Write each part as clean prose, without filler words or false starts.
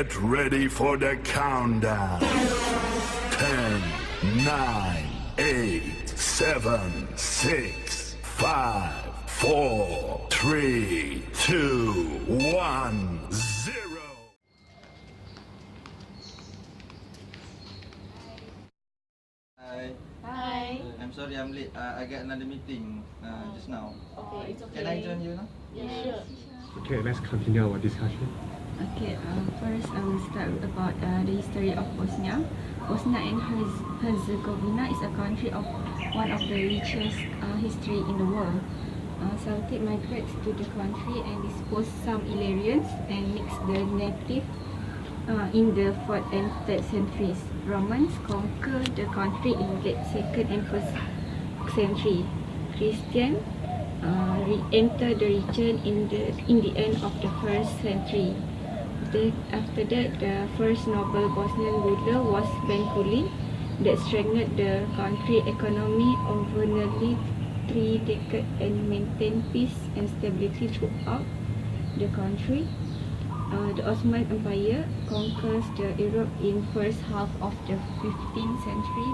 Get ready for the countdown. 10, 9, 8, 7, 6, 5, 4, 3, 2, 1, 0. Hi. Hi. I'm sorry I'm late. I got another meeting just now. Okay, it's okay. Can I join you now? Yeah, sure. Okay, let's continue our discussion. Okay, first I will start about the history of Bosnia. Bosnia and Herzegovina is a country of one of the richest history in the world. Celtic migrated to the country and disposed some Illyrians and mixed the native in the 4th and 3rd centuries. Romans conquered the country in late 2nd and 1st century. Christian re-entered the region in the end of the 1st century. After that, the first noble Bosnian ruler was Ben Kulin that strengthened the country economy over nearly 3 decades and maintained peace and stability throughout the country. The Ottoman Empire conquers the Europe in first half of the 15th century,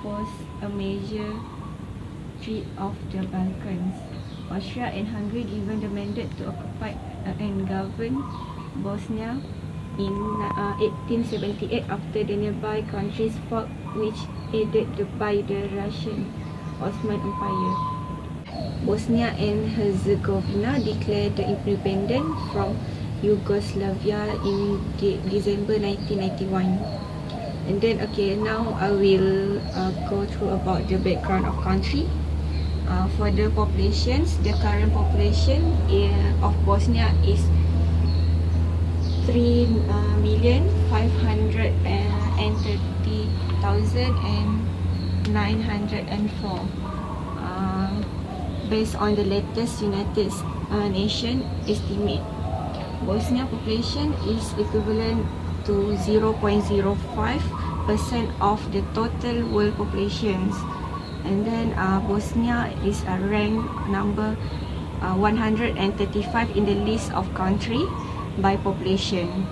was a major threat of the Balkans. Austria and Hungary given the mandate to occupy and govern Bosnia in 1878 after the nearby countries fought, which aided by the Russian Ottoman Empire. Bosnia and Herzegovina declared the independence from Yugoslavia in December 1991. And then, okay, now I will go through about the background of country. For the populations, the current population of Bosnia is 3,530,904. Based on the latest United Nations estimate, Bosnia population is equivalent to 0.05% of the total world populations. And then Bosnia is ranked number 135 in the list of country by population.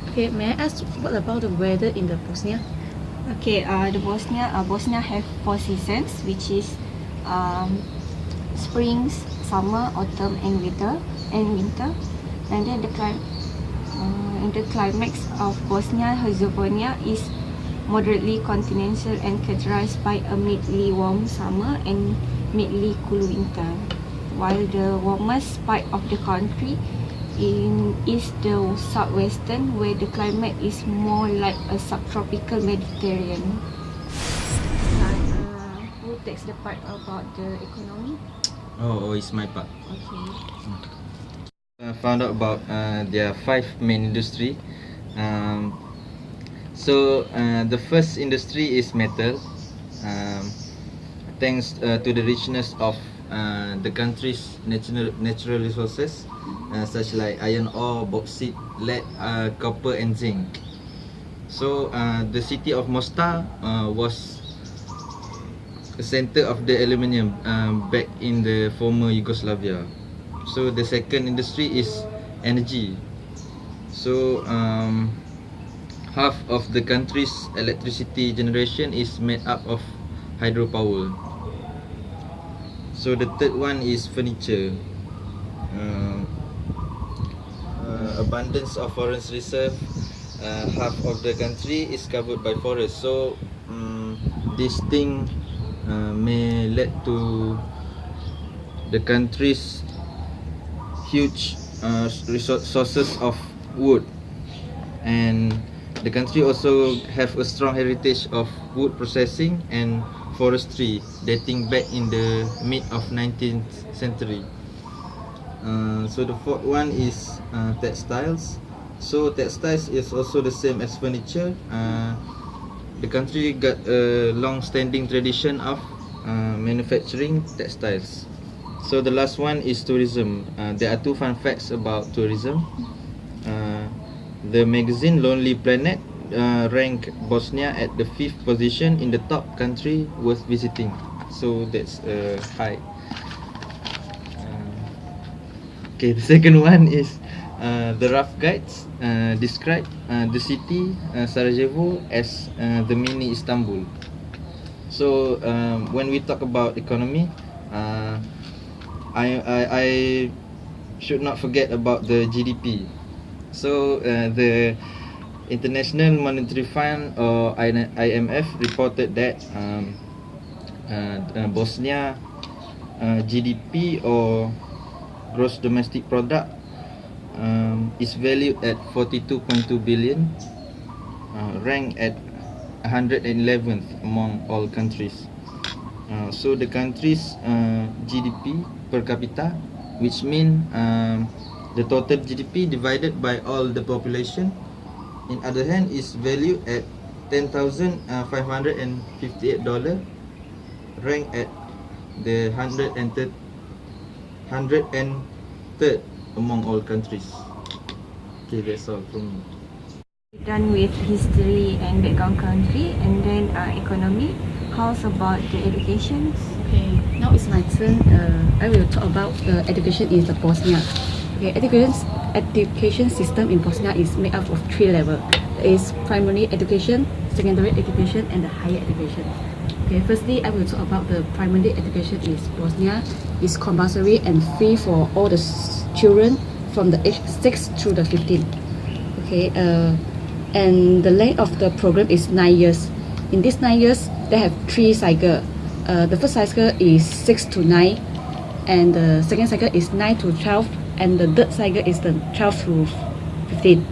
Okay, may I ask what about the weather in the Bosnia? Okay, the Bosnia have 4 seasons, which is spring, summer, autumn, and winter. And then the climate of Bosnia Herzegovina is moderately continental and characterized by a mildly warm summer and mildly cool winter, while the warmest part of the country is the southwestern, where the climate is more like a subtropical Mediterranean. Who takes the part about the economy? Oh, it's my part. Okay. I found out about there are 5 main industry. So the first industry is metal. Thanks to the richness of the country's natural resources, such like iron ore, bauxite, lead, copper, and zinc. So the city of Mostar was the center of the aluminium back in the former Yugoslavia. So the second industry is energy. So half of the country's electricity generation is made up of hydropower. So the third one is furniture. Abundance of forest reserve. Half of the country is covered by forest. So this thing may lead to the country's huge sources of wood, and the country also have a strong heritage of wood processing and forestry dating back in the mid of 19th century. So the fourth one is textiles. So textiles is also the same as furniture. The country got a long-standing tradition of manufacturing textiles. So the last one is tourism. There are 2 fun facts about tourism. The magazine Lonely Planet ranked Bosnia at the 5th position in the top country worth visiting. So that's high. Okay, the second one is The rough guides describe the city Sarajevo as the mini Istanbul. So when we talk about economy, I should not forget about the GDP. So the International Monetary Fund or IMF reported that Bosnia GDP or gross domestic product is valued at 42.2 billion, ranked at 111th among all countries. So the country's GDP per capita, which means the total GDP divided by all the population, in other hand, is valued at $10,558, ranked at the 103rd among all countries. Okay, that's all from me. Done with history and background country, and then economy. How's about the education? Okay, now it's my turn. I will talk about the education in the Bosnia. Okay, education system in Bosnia is made up of 3 levels. There is primary education, secondary education, and the higher education. Okay, firstly, I will talk about the primary education in Bosnia. It's compulsory and free for all the children from the age 6 to the 15. Okay, and the length of the program is 9 years. In these 9 years, they have 3 cycles. The first cycle is 6 to 9, and the second cycle is 9 to 12, and the third cycle is the 12 to 15.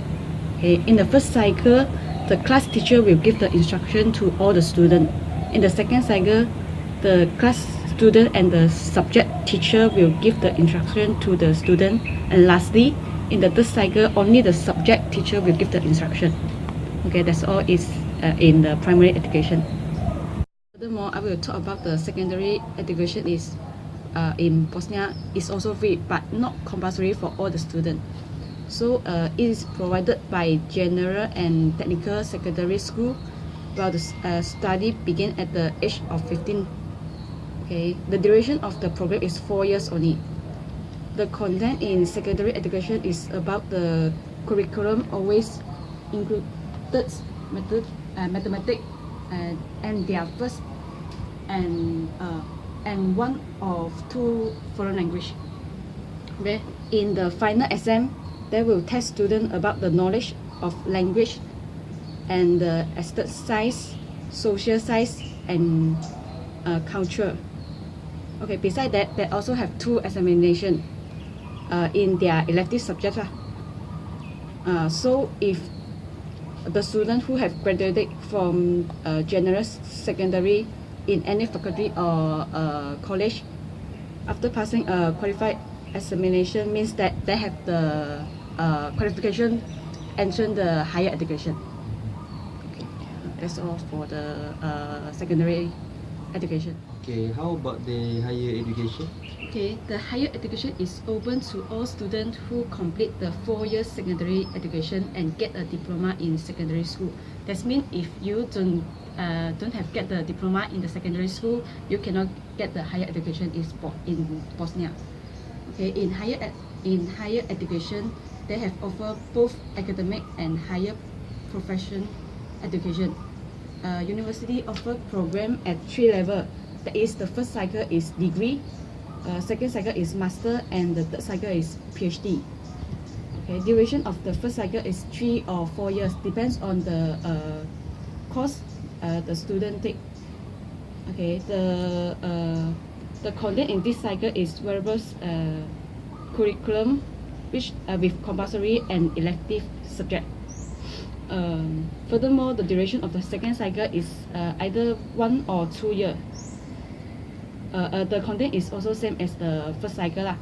Okay, in the first cycle, the class teacher will give the instruction to all the students. In the second cycle, the class student and the subject teacher will give the instruction to the student. And lastly, in the third cycle, only the subject teacher will give the instruction. Okay, that's all is in the primary education. Furthermore, I will talk about the secondary education is in Bosnia is also free but not compulsory for all the students. So it is provided by general and technical secondary school, while the study begin at the age of 15. Okay, the duration of the program is 4 years only. The content in secondary education is about the curriculum always includes mathematics and their first and one of 2 foreign language. Okay, in the final exam, they will test students about the knowledge of language and the estate science, social science, and culture. Okay, besides that, they also have 2 examinations in their elective subjects. So if the students who have graduated from general secondary in any faculty or college, after passing a qualified examination, means that they have the qualification entering the higher education. Okay, that's all for the secondary education. Okay, how about the higher education? Okay, the higher education is open to all students who complete the 4-year secondary education and get a diploma in secondary school. That means if you don't have get the diploma in the secondary school, you cannot get the higher education in Bosnia. Okay, in higher education, they have offer both academic and higher profession education. University offer program at 3 levels. That is, the first cycle is degree, second cycle is master, and the third cycle is PhD. Okay, duration of the first cycle is 3 or 4 years, depends on the course the student take. Okay, the content in this cycle is various curriculum, which with compulsory and elective subject. Furthermore, the duration of the second cycle is either 1 or 2 years. The content is also same as the first cycle lah.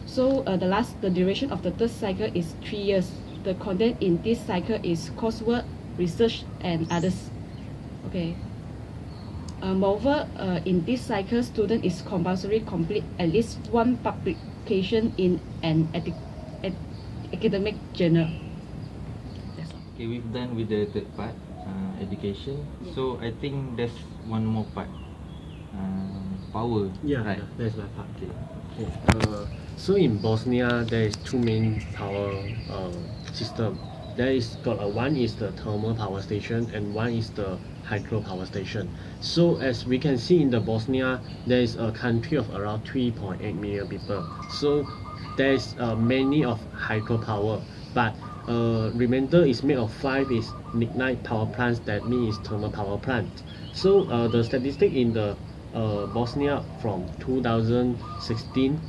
So the duration of the third cycle is 3 years. The content in this cycle is coursework, research, and others. Okay. Moreover, in this cycle, student is compulsory complete at least 1 publication in an academic journal. That's all. Okay, we've done with the third part, education. Yeah. So I think there's one more part, power. Yeah, right. that's my part. Okay. Okay. So in Bosnia, there is two main power system. There is got one is the thermal power station and one is the hydro power station. So as we can see in the Bosnia, there is a country of around 3.8 million people. So there is many of hydropower, but remainder is made of 5 is lignite power plants, that means thermal power plant. So the statistic in the Bosnia from 2016,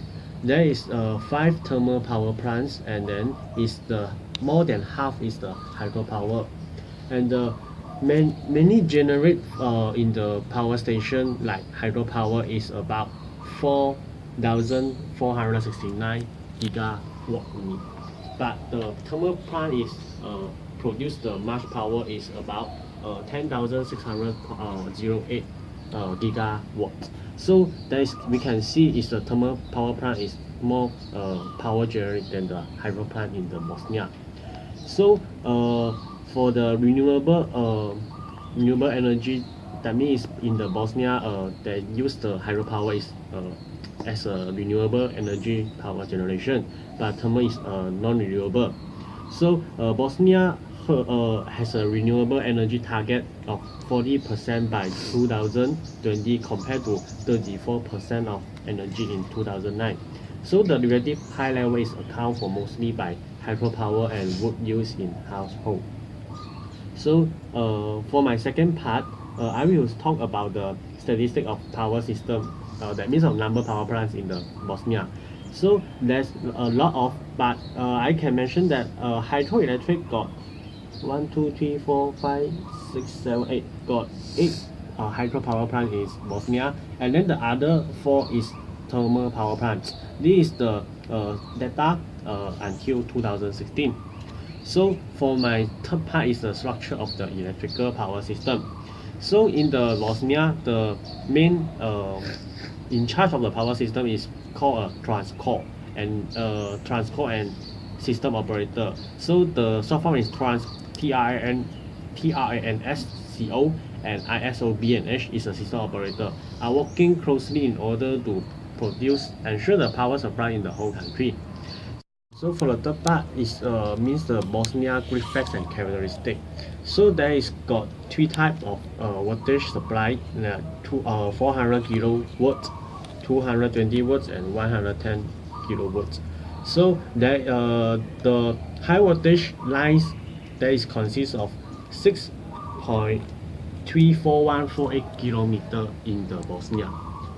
there is 5 thermal power plants, and then is the more than half is the hydropower, and many generate in the power station like hydropower is about 4,469 gigawatt unit, but the thermal plant is produce the much power is about 10,608 gigawatt. So there is, we can see is the thermal power plant is more power generated than the hydro plant in the Bosnia. So for the renewable energy, that means in the Bosnia they use the hydropower is as a renewable energy power generation, but thermal is non-renewable. So Bosnia has a renewable energy target of 40% by 2020 compared to 34% of energy in 2009. So the relative high level is accounted for mostly by hydropower and wood use in household. So for my second part, I will talk about the statistic of power system, that means of number power plants in the Bosnia. So there's a lot of, but I can mention that hydroelectric got 1, 2, 3, 4, 5, 6, 7, 8, got 8 hydropower plant in Bosnia, and then the other 4 is thermal power plants. This is the data until 2016. So for my third part is the structure of the electrical power system. So in the Bosnia, the main in charge of the power system is called a transco and system operator. So the short form is TRANSCO, and ISOBNH is a system operator, are working closely in order to ensure the power supply in the whole country. So for the third part is means the Bosnia grid facts and characteristic. So there is got 3 types of voltage supply, 400 kilowatts, 220 watts, and 110 kilowatts. So there the high voltage lines that is consists of 6.34148 kilometer in the Bosnia.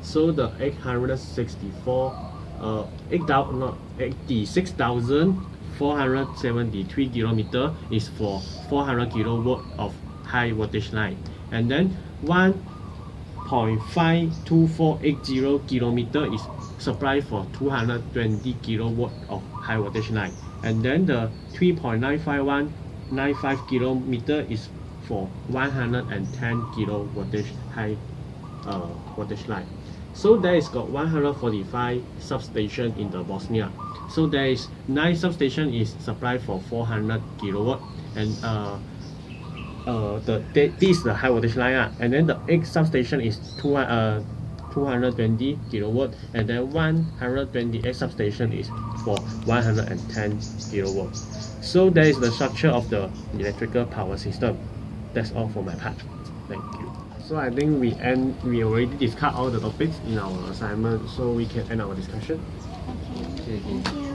So the 86,473 kilometer is for 400 kilowatt of high voltage line, and then 1.52480 kilometer is supply for 220 kilowatt of high voltage line, and then the 3.95195 kilometer is for 110 kilo voltage high voltage line. So there is got 145 substation in the Bosnia. So there is 9 substation is supply for 400 kilowatt, and this is the high voltage line, and then the 8 substation is 220 kilowatt, and then 128 substation is for 110 kilowatt. So that is the structure of the electrical power system. That's all for my part. Thank you. So I think we already discussed all the topics in our assignment, so we can end our discussion. Okay. Thank you.